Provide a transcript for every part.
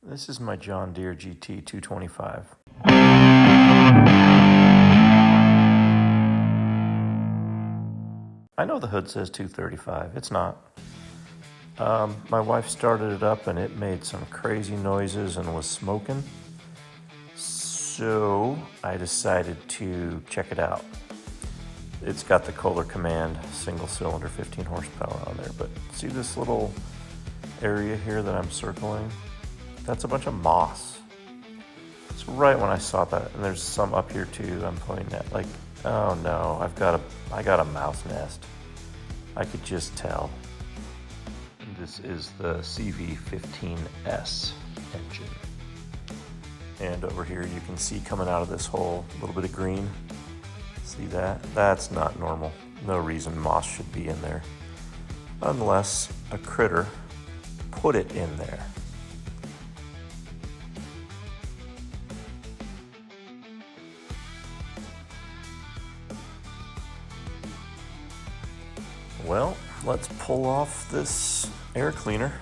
This is my John Deere GT225. I know the hood says 235, it's not. My wife started it up and it made some crazy noises and was smoking. So I decided to check it out. It's got the Kohler Command single cylinder 15 horsepower on there, but see this little area here that I'm circling? That's a bunch of moss. It's right when I saw that, and there's some up here too. I'm pointing at like, oh no, I got a mouse nest. I could just tell. This is the CV15S engine. And over here you can see coming out of this hole a little bit of green. See that? That's not normal. No reason moss should be in there unless a critter put it in there. Well, let's pull off this air cleaner,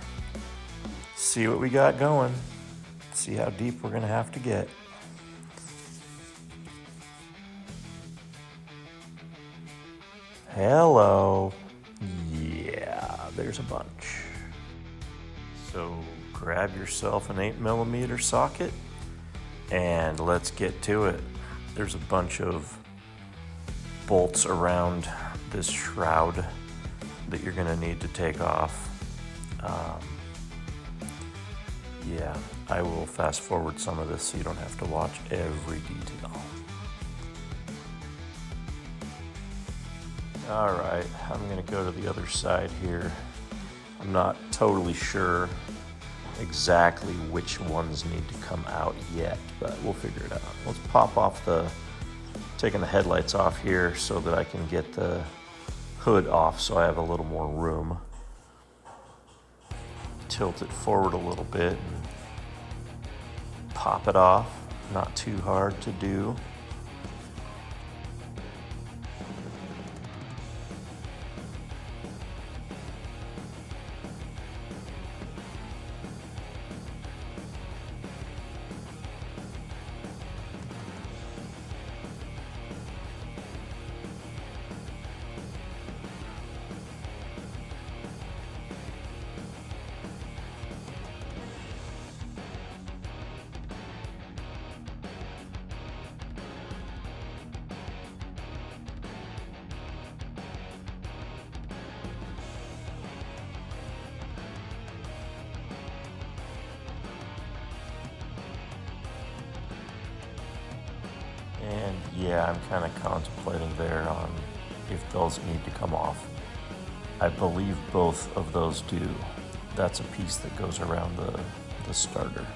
see what we got going, see how deep we're gonna have to get. Hello. Yeah, there's a bunch. So grab yourself an 8mm socket and let's get to it. There's a bunch of bolts around this shroud that you're gonna need to take off. Yeah, I will fast forward some of this so you don't have to watch every detail. All right, I'm gonna go to the other side here. I'm not totally sure exactly which ones need to come out yet, but we'll figure it out. Let's pop off taking the headlights off here so that I can get the hood off so I have a little more room. Tilt it forward a little bit and pop it off. Not too hard to do. And yeah, I'm kind of contemplating there on if those need to come off. I believe both of those do. That's a piece that goes around the starter.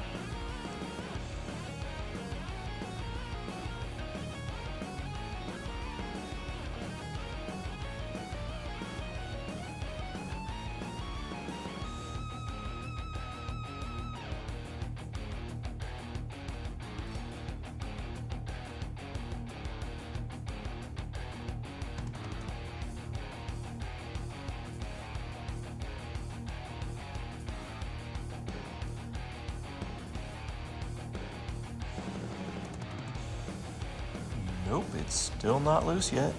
Nope, it's still not loose yet.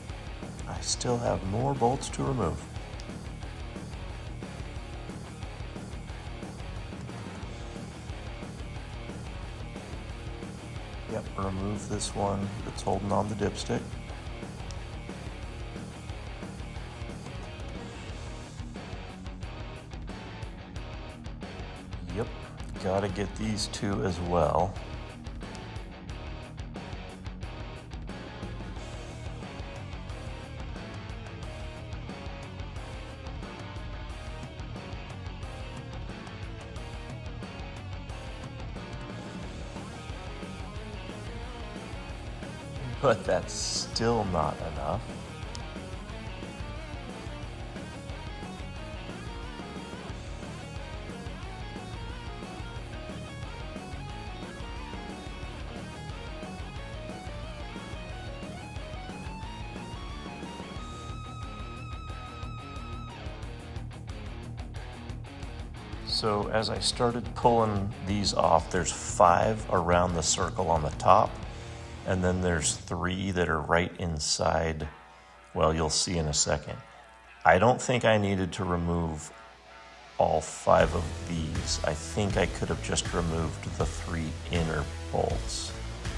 I still have more bolts to remove. Yep, remove this one that's holding on the dipstick. Yep, gotta get these two as well. But that's still not enough. So as I started pulling these off, there's 5 around the circle on the top, and then there's 3 that are right inside. Well, you'll see in a second. I don't think I needed to remove all 5 of these. I think I could have just removed the 3 inner bolts.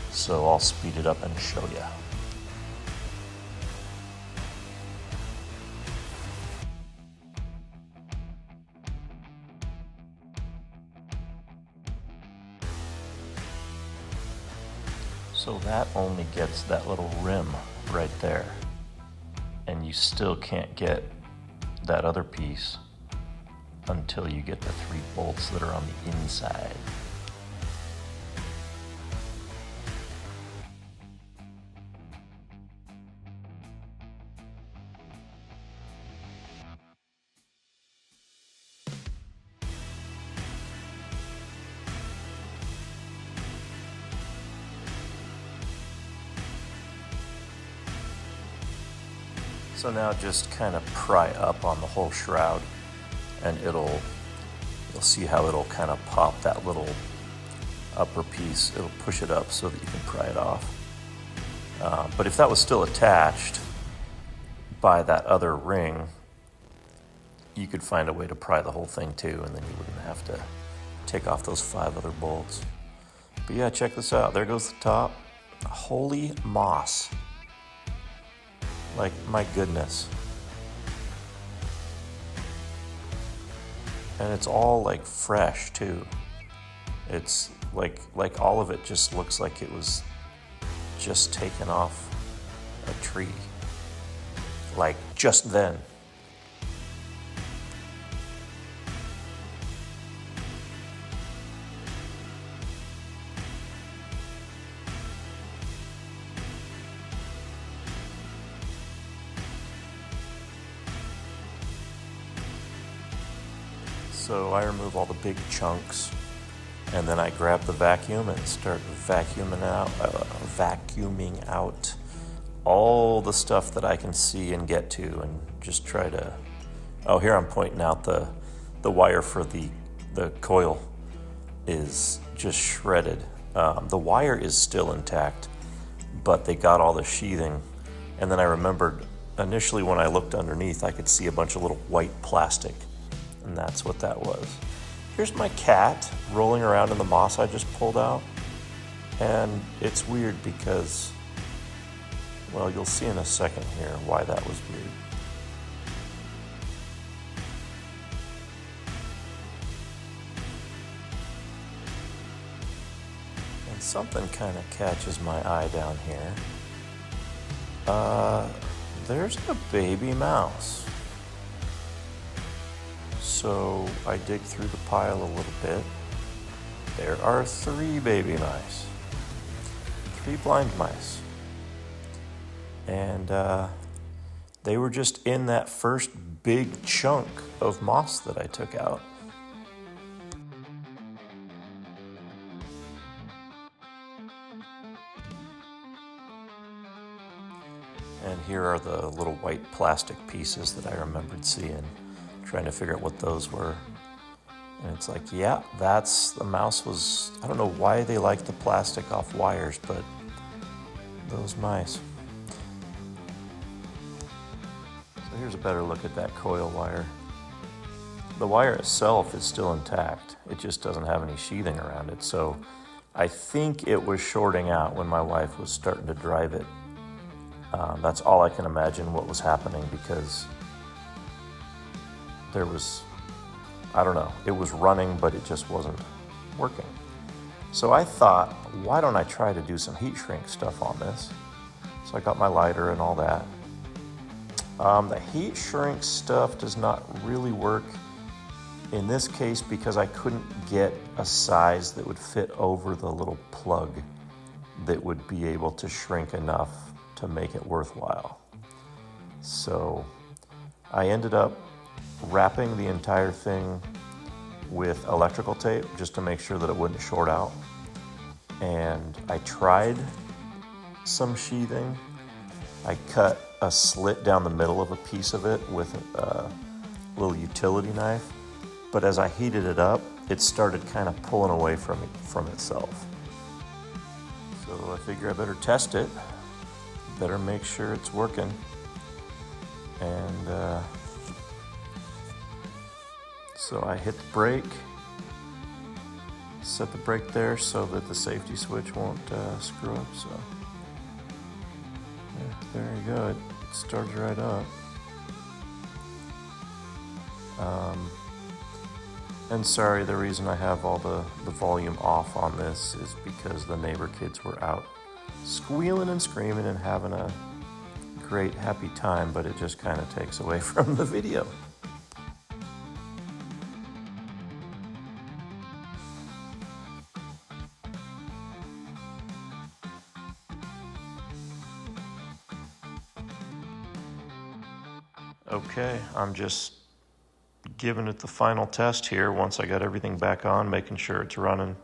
So I'll speed it up and show you. So that only gets that little rim right there. And you still can't get that other piece until you get the 3 bolts that are on the inside. So now just kind of pry up on the whole shroud, and you'll see how it'll kind of pop that little upper piece. It'll push it up so that you can pry it off. But if that was still attached by that other ring, you could find a way to pry the whole thing too, and then you wouldn't have to take off those 5 other bolts. But yeah, check this out. There goes the top. Holy moss. Like, my goodness. And it's all like fresh too. It's like all of it just looks like it was just taken off a tree. Like just then. So I remove all the big chunks, and then I grab the vacuum and start vacuuming out all the stuff that I can see and get to, and just try to. Oh, here I'm pointing out the wire for the coil is just shredded. The wire is still intact, but they got all the sheathing. And then I remembered initially when I looked underneath, I could see a bunch of little white plastic. And that's what that was. Here's my cat rolling around in the moss I just pulled out. And it's weird because, well, you'll see in a second here why that was weird. And something kind of catches my eye down here. There's a baby mouse. So I dig through the pile a little bit. There are 3 baby mice, 3 blind mice. And they were just in that first big chunk of moss that I took out. And here are the little white plastic pieces that I remembered seeing. Trying to figure out what those were. And it's like, yeah, the mouse was, I don't know why they like the plastic off wires, but those mice. So here's a better look at that coil wire. The wire itself is still intact. It just doesn't have any sheathing around it. So I think it was shorting out when my wife was starting to drive it. That's all I can imagine what was happening, because there was, I don't know, it was running, but it just wasn't working. So I thought, why don't I try to do some heat shrink stuff on this? So I got my lighter and all that. The heat shrink stuff does not really work in this case because I couldn't get a size that would fit over the little plug that would be able to shrink enough to make it worthwhile. So I ended up wrapping the entire thing with electrical tape just to make sure that it wouldn't short out. And I tried some sheathing. I cut a slit down the middle of a piece of it with a little utility knife, but as I heated it up, it started kind of pulling away from itself. So I figure I better test it, better make sure it's working. And so I hit the brake, set the brake there so that the safety switch won't screw up. So yeah, there you go, it started right up. And sorry, the reason I have all the volume off on this is because the neighbor kids were out squealing and screaming and having a great happy time, but it just kind of takes away from the video. Okay, I'm just giving it the final test here once I got everything back on, making sure it's running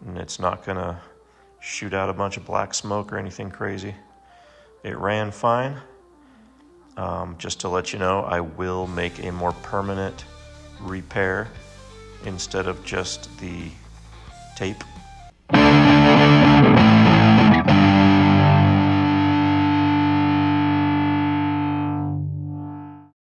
and it's not gonna shoot out a bunch of black smoke or anything crazy. It ran fine. Just to let you know, I will make a more permanent repair instead of just the tape.